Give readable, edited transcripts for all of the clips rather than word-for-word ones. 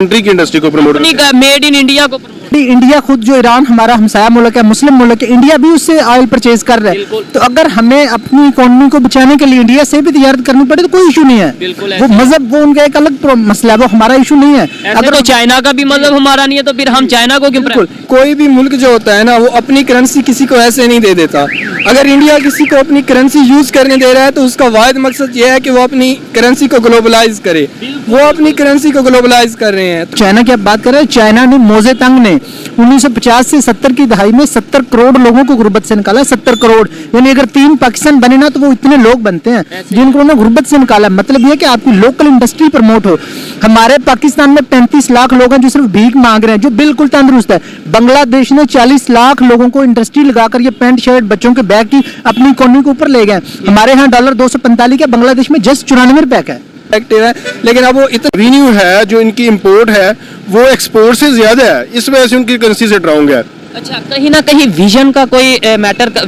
Country की industry को promote made in India को इंडिया खुद जो ईरान हमारा हमसाया मुल्क है, मुस्लिम मुल्क है, इंडिया भी उससे ऑयल परचेज कर रहा है। तो अगर हमें अपनी इकोनॉमी को बचाने के लिए इंडिया से भी तजारत करनी पड़े तो कोई इशू नहीं है। वो मजहब वो उनका एक अलग मसला है, वो हमारा इशू नहीं है। अगर तो चाइना का भी मजहब हमारा नहीं है तो फिर हम चाइना को क्यों? कोई भी मुल्क जो होता है ना वो अपनी करेंसी किसी को ऐसे नहीं दे देता। अगर इंडिया किसी को अपनी करेंसी यूज करने दे रहा है तो उसका वाहिद मकसद ये है कि वो अपनी करेंसी को ग्लोबलाइज करे। वो अपनी करेंसी को ग्लोबलाइज कर रहे हैं। चाइना की आप बात कर रहे हैं, चाइना ने मोजे तंग ने 1950 से 70 की दहाई में 70 करोड़ लोगों को गुर्बत से निकाला। 70 करोड़ यानी अगर 3 पाकिस्तान बने ना तो वो इतने लोग बनते हैं जिनको उन्होंने गुर्बत से निकाला। मतलब ये कि आपकी लोकल इंडस्ट्री प्रमोट हो। हमारे पाकिस्तान में 35 लाख लोग हैं जो सिर्फ भीख मांग रहे हैं, जो बिल्कुल तंदुरुस्त है। बांग्लादेश ने 40 लाख लोगों को इंडस्ट्री लगाकर ये पैंट शर्ट बच्चों के बैग की अपनी इकोनॉमी को ऊपर ले गए। हमारे यहाँ डॉलर 245 है, बांग्लादेश में जस्ट 94 रुपए का है। एक्टिव है, लेकिन अब वो इतना रेवेन्यू है जो इनकी इंपोर्ट है वो एक्सपोर्ट से ज्यादा है, इस वजह से उनकी करेंसी से ड्राउन है। अच्छा, कहीं ना कहीं विजन का कोई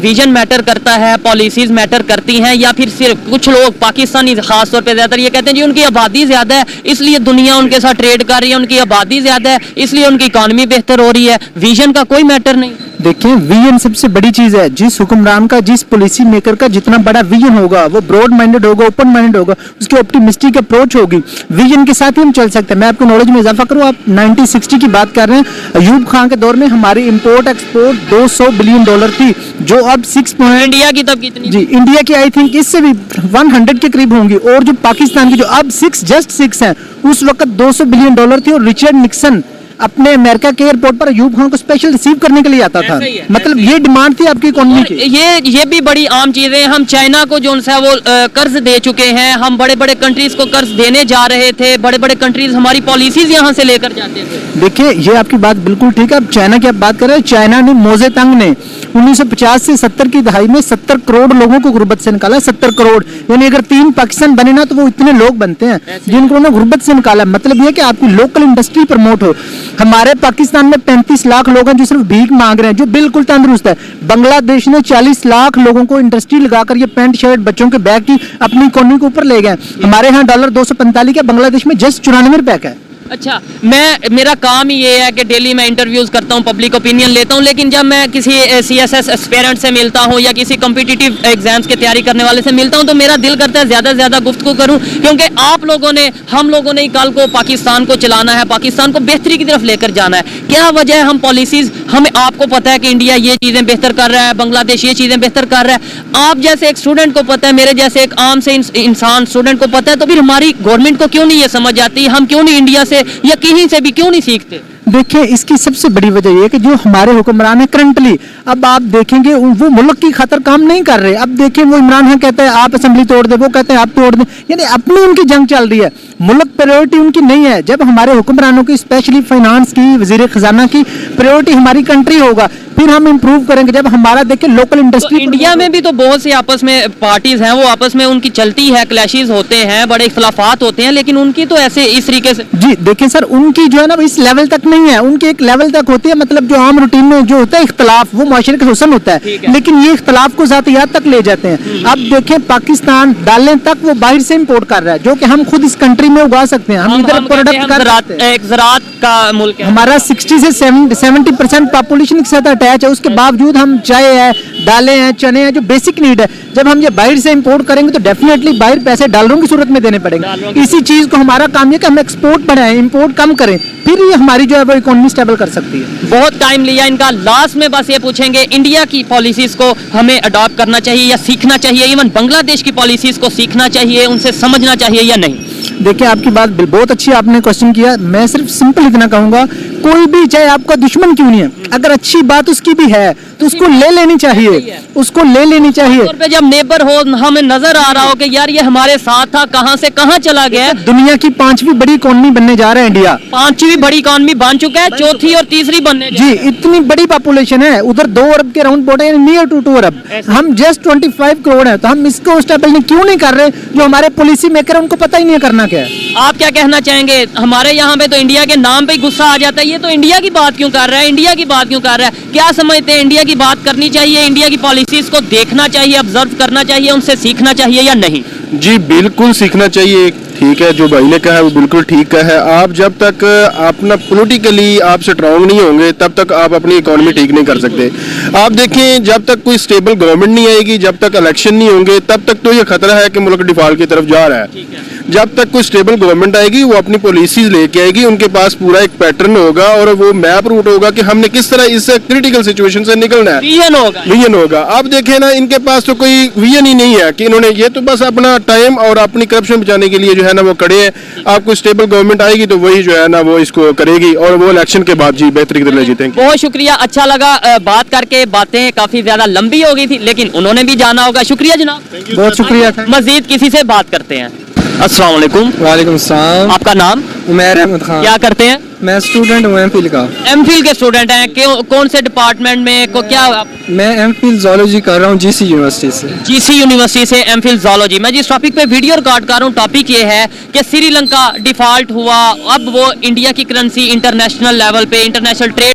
विजन मैटर करता है, पॉलिसीज मैटर करती हैं, या फिर सिर्फ कुछ लोग पाकिस्तानी खास तौर पे ज्यादातर ये कहते हैं जी उनकी आबादी ज्यादा है इसलिए दुनिया उनके साथ ट्रेड कर रही है, उनकी आबादी ज्यादा है इसलिए उनकी इकोनॉमी बेहतर हो रही है, विजन का कोई मैटर नहीं? देखिए, विजन सबसे बड़ी चीज है। जिस हुक्मरान का, जिस पॉलिसी मेकर का जितना बड़ा विजन होगा वो ब्रॉड माइंडेड होगा, ओपन माइंडेड होगा, उसकी ऑप्टिमिस्टिक अप्रोच होगी, विजन के साथ ही हम चल सकते हैं। मैं आपको नॉलेज में इजाफा करूँ, आप 1960 की बात कर रहे हैं, अयूब खान के दौर में हमारी इंपोर्ट एक्सपोर्ट $200 बिलियन थी, जो अब 6 इंडिया की तब कितनी? जी, इंडिया की आई थिंक इससे भी 100 के करीब होंगी। और जो पाकिस्तान की जो अब 6 है, उस वक्त $200 बिलियन थी। और रिचर्ड निक्सन अपने अमेरिका के एयरपोर्ट पर अयूब खान को स्पेशल रिसीव करने के लिए आता था। मतलब ये डिमांड थी आपकी इकोनॉमी की। ये भी बड़ी आम चीजें। हम चाइना को जो है वो कर्ज दे चुके हैं, हम बड़े बड़े कंट्रीज को कर्ज देने जा रहे थे, बड़े बड़े कंट्रीज हमारी पॉलिसीज यहाँ से लेकर जाते थे। देखिए, ये आपकी बात बिल्कुल ठीक है। अब चाइना की आप बात कर रहे हैं, चाइना ने मोजे तंग ने 1950 से 70 की दहाई में 70 करोड़ लोगों को गुर्बत से निकाला। 70 करोड़ यानी अगर 3 पाकिस्तान बने ना तो वो इतने लोग बनते हैं जिनको उन्होंने गुर्बत से निकाला। मतलब ये कि आपकी लोकल इंडस्ट्री प्रमोट हो। हमारे पाकिस्तान में 35 लाख लोग हैं जो सिर्फ भीख मांग रहे हैं, जो बिल्कुल तंदुरुस्त है। बांग्लादेश ने 40 लाख लोगों को इंडस्ट्री लगाकर ये पैंट शर्ट बच्चों के बैग की अपनी इकोनॉमी को ऊपर ले गए। हमारे यहाँ डॉलर 245 का, बांग्लादेश में जस्ट 94 रुपए का है। अच्छा, मेरा काम ही ये है कि डेली मैं इंटरव्यूज करता हूँ, पब्लिक ओपिनियन लेता हूँ, लेकिन जब मैं किसी CSS एस्पिरेंट से मिलता हूँ या किसी कॉम्पिटिटिव एग्जाम्स की तैयारी करने वाले से मिलता हूँ तो मेरा दिल करता है ज़्यादा से ज़्यादा गुफ्तगू करूँ, क्योंकि आप लोगों ने, हम लोगों ने कल को पाकिस्तान को चलाना है, पाकिस्तान को बेहतरी की तरफ लेकर जाना है। क्या वजह है हम पॉलिसीज, हमें आपको पता है कि इंडिया ये चीज़ें बेहतर कर रहा है, बांग्लादेश ये चीज़ें बेहतर कर रहा है, आप जैसे एक स्टूडेंट को पता है, मेरे जैसे एक आम से इंसान स्टूडेंट को पता है, तो फिर हमारी गवर्नमेंट को क्यों नहीं ये समझ आती? हम क्यों नहीं इंडिया से या कहीं से भी क्यों नहीं सीखते? देखिए, इसकी सबसे बड़ी वजह यह है कि जो हमारे हुक्मरान है करंटली, अब आप देखेंगे वो मुल्क की खातिर काम नहीं कर रहे। अब देखिए, वो इमरान खान कहते हैं आप असेंबली तोड़ दे, वो कहते हैं आप तोड़ दें, यानी अपनी उनकी जंग चल रही है, मुल्क प्रायोरिटी उनकी नहीं है। जब हमारे हुक्मरानों की, स्पेशली फाइनेंस की, वजीर खजाना की प्रायोरिटी हमारी कंट्री होगा, फिर हम इंप्रूव करेंगे। जब हमारा देखिए लोकल इंडस्ट्री, तो इंडिया में भी तो बहुत सी आपस में पार्टीज हैं, वो आपस में उनकी चलती है, क्लैशेस होते हैं, बड़े इख्तलाफात होते हैं, लेकिन उनकी तो ऐसे इस तरीके से। जी देखिए सर, उनकी जो है ना इस लेवल तक नहीं है, उनकी एक लेवल तक होती है। मतलब जो आम रूटीन में जो होता है इख्तलाफ, वो माशरे का हुस्न होता है, लेकिन ये इख्तलाफ को ज़ातियात तक ले जाते हैं। अब देखें, पाकिस्तान दालें तक वो बाहर से इम्पोर्ट कर रहा है, जो कि हम खुद इस कंट्री में उगा सकते हैं। हम इधर प्रोडक्ट कर रहे हैं, एक ज़राअत का मुल्क है हमारा। 60 से 70% पॉपुलेशन के साथ अटैच है, उसके बावजूद हम चाय है, दालें हैं, चने हैं, जो बेसिक नीड है, जब हम ये बाहर से इंपोर्ट करेंगे तो डेफिनेटली बाहर पैसे डॉलरों की सूरत में देने पड़ेंगे। इसी चीज को हमारा काम ये कि हम एक्सपोर्ट बढ़ाएं, इंपोर्ट कम करें, फिर ये हमारी जो है वो इकोनॉमी स्टेबल कर सकती है। बहुत टाइम लिया इनका, लास्ट में बस ये पूछेंगे, इंडिया की पॉलिसीज को हमें अडॉप्ट करना चाहिए या सीखना चाहिए, इवन बांग्लादेश की पॉलिसीज को सीखना चाहिए, उनसे समझना चाहिए या नहीं? देखिए, आपकी बात बहुत अच्छी, आपने क्वेश्चन किया। मैं सिर्फ सिंपल इतना कहूंगा, कोई भी चाहे आपका दुश्मन क्यों नहीं है, अगर अच्छी बात उसकी भी है तो उसको ले लेनी चाहिए, उसको ले लेनी चाहिए। जब नेबर हो, हमें नजर आ रहा हो कि यार ये हमारे साथ था, कहां से कहां चला गया। दुनिया की 5वीं बड़ी इकोनॉमी बनने जा रहा है इंडिया, 5वीं बड़ी इकोनॉमी बन चुका है, चौथी और तीसरी बनने जी। इतनी बड़ी पॉपुलेशन है, उधर 2 अरब के राउंड बोर्ड है, नियर टू 2 अरब, हम जस्ट 25 करोड़ है, तो हम इसको स्टेबल क्यों नहीं कर रहे? जो हमारे पॉलिसी मेकर है उनको पता ही नहीं है करना क्या है। आप क्या कहना चाहेंगे? हमारे यहाँ पे तो इंडिया के नाम पे ही गुस्सा आ जाता है, ये तो इंडिया की बात क्यों कर रहा है, इंडिया की बात क्यों कर रहा है? क्या समझते हैं, इंडिया की बात करनी चाहिए, इंडिया की पॉलिसीज को देखना चाहिए, ऑब्जर्व करना चाहिए, उनसे सीखना चाहिए या नहीं? जी बिल्कुल सीखना चाहिए। ठीक है, जो भाई ने कहा है वो बिल्कुल ठीक कहा है। आप जब तक अपना पॉलिटिकली आप स्ट्रांग नहीं होंगे तब तक आप अपनी इकोनॉमी ठीक नहीं कर सकते। आप देखें, जब तक कोई स्टेबल गवर्नमेंट नहीं आएगी, जब तक इलेक्शन नहीं होंगे, तब तक तो ये खतरा है कि मुल्क डिफॉल्ट की तरफ जा रहा है। जब तक कोई स्टेबल गवर्नमेंट आएगी, वो अपनी पॉलिसीज लेके आएगी, उनके पास पूरा एक पैटर्न होगा और वो मैप रूट होगा कि हमने किस तरह इस क्रिटिकल सिचुएशन से निकलना है। विजन होगा। आप देखें ना, इनके पास तो कोई विजन ही नहीं है कि इन्होंने ये तो बस अपना टाइम और अपनी करप्शन बचाने के लिए जो है ना वो खड़े हैं। आपको स्टेबल गवर्नमेंट आएगी तो वही जो है ना वो इसको करेगी और वो इलेक्शन के बाद जी बेहतरी की तरह जीतेंगे। बहुत शुक्रिया, अच्छा लगा बात करके। बातें काफी ज्यादा लंबी हो गई थी लेकिन उन्होंने भी जाना होगा। शुक्रिया जनाब, बहुत शुक्रिया। मजीद किसी से बात करते हैं। अस्सलाम वालेकुम। वालेकुम सलाम। आपका नाम? उमैर अहमद खान। क्या करते हैं? मैं स्टूडेंट हूँ एमफिल का। एमफिल के स्टूडेंट हैं। कौन से डिपार्टमेंट में क्या? मैं एमफिल ज़ूलॉजी कर रहा हूँ जीसी यूनिवर्सिटी से। जीसी यूनिवर्सिटी से एमफिल ज़ूलॉजी। मैं जिस टॉपिक पे वीडियो रिकॉर्ड कर रहा हूँ, टॉपिक ये है कि श्रीलंका डिफॉल्ट हुआ, अब वो इंडिया की करेंसी इंटरनेशनल लेवल पे, इंटरनेशनल ट्रेड